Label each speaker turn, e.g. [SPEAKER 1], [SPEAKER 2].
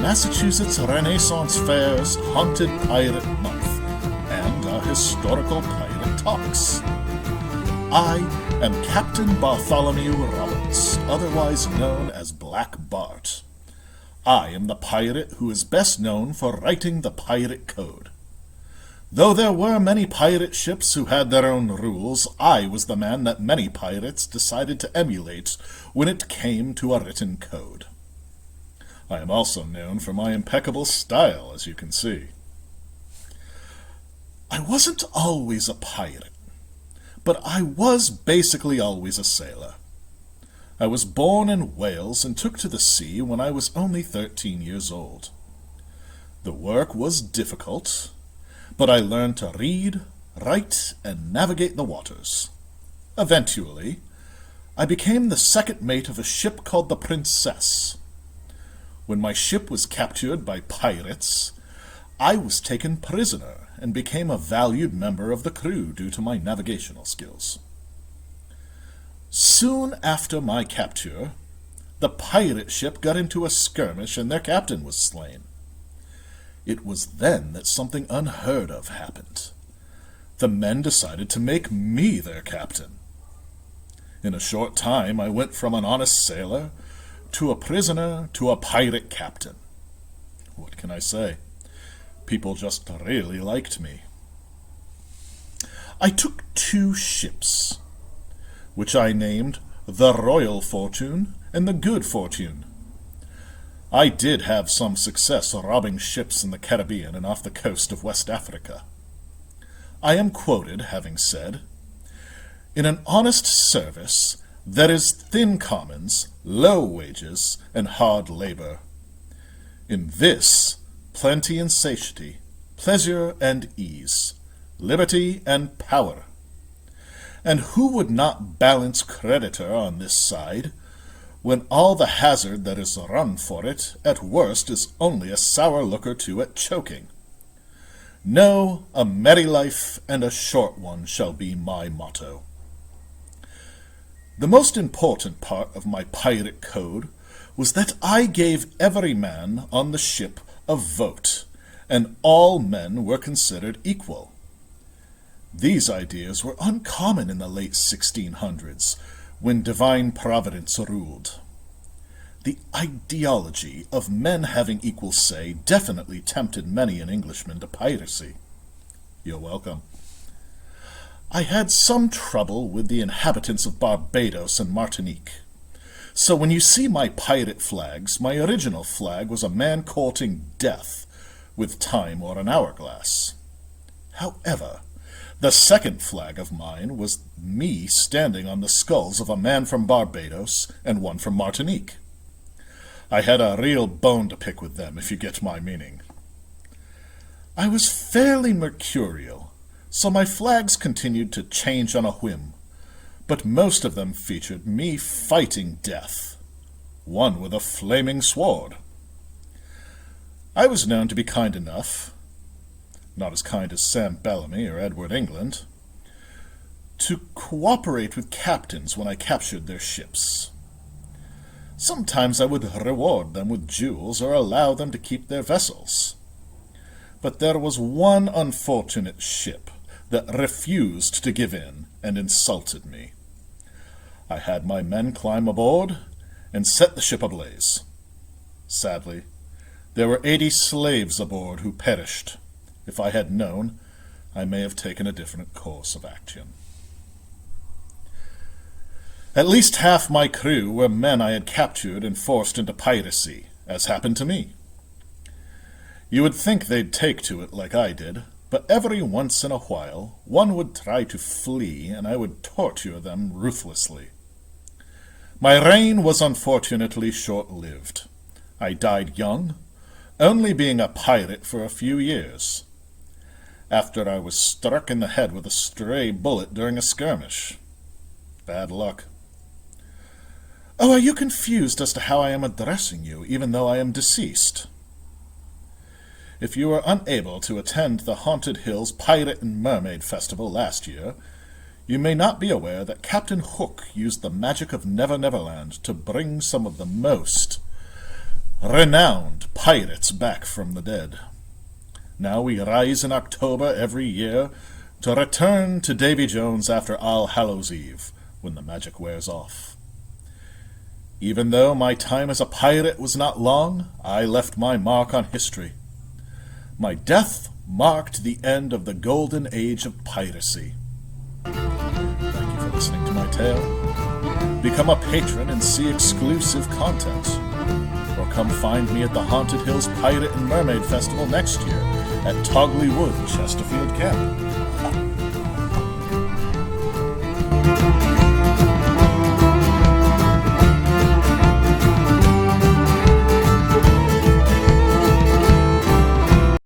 [SPEAKER 1] Massachusetts Renaissance Fair's Haunted Pirate Month and our historical pirate talks. I am Captain Bartholomew Roberts, otherwise known as Black Bart. I am the pirate who is best known for writing the pirate code. Though there were many pirate ships who had their own rules, I was the man that many pirates decided to emulate when it came to a written code. I am also known for my impeccable style, as you can see. I wasn't always a pirate, but I was basically always a sailor. I was born in Wales and took to the sea when I was only 13 years old. The work was difficult, but I learned to read, write, and navigate the waters. Eventually, I became the second mate of a ship called the Princess. When my ship was captured by pirates, I was taken prisoner and became a valued member of the crew due to my navigational skills. Soon after my capture, the pirate ship got into a skirmish and their captain was slain. It was then that something unheard of happened. The men decided to make me their captain. In a short time, I went from an honest sailor to a prisoner to a pirate captain. What can I say? People just really liked me. I took 2 ships, which I named the Royal Fortune and the Good Fortune. I did have some success robbing ships in the Caribbean and off the coast of West Africa. I am quoted having said, "In an honest service, there is thin commons, low wages, and hard labor. In this, plenty and satiety, pleasure and ease, liberty and power. And who would not balance creditor on this side, when all the hazard that is run for it, at worst, is only a sour look or two at choking? No, a merry life and a short one shall be my motto." The most important part of my pirate code was that I gave every man on the ship a vote, and all men were considered equal. These ideas were uncommon in the late 1600s, when divine providence ruled. The ideology of men having equal say definitely tempted many an Englishman to piracy. You're welcome. I had some trouble with the inhabitants of Barbados and Martinique. So when you see my pirate flags, my original flag was a man courting death with time or an hourglass. However, the second flag of mine was me standing on the skulls of a man from Barbados and one from Martinique. I had a real bone to pick with them, if you get my meaning. I was fairly mercurial, so my flags continued to change on a whim, but most of them featured me fighting death, one with a flaming sword. I was known to be kind enough, not as kind as Sam Bellamy or Edward England, to cooperate with captains when I captured their ships. Sometimes I would reward them with jewels or allow them to keep their vessels. But there was one unfortunate ship that refused to give in and insulted me. I had my men climb aboard and set the ship ablaze. Sadly, there were 80 slaves aboard who perished. If I had known, I may have taken a different course of action. At least half my crew were men I had captured and forced into piracy, as happened to me. You would think they'd take to it like I did, but every once in a while one would try to flee, and I would torture them ruthlessly. My reign was unfortunately short-lived. I died young, only being a pirate for a few years, after I was struck in the head with a stray bullet during a skirmish. Bad luck. Oh, are you confused as to how I am addressing you, even though I am deceased? If you were unable to attend the Haunted Hills Pirate and Mermaid Festival last year, you may not be aware that Captain Hook used the magic of Never Neverland to bring some of the most renowned pirates back from the dead. Now we rise in October every year to return to Davy Jones after All Hallows Eve, when the magic wears off. Even though my time as a pirate was not long, I left my mark on history. My death marked the end of the golden age of piracy. Thank you for listening to my tale. Become a patron and see exclusive content. Or come find me at the Haunted Hills Pirate and Mermaid Festival next year at Togley Wood, Chesterfield Camp.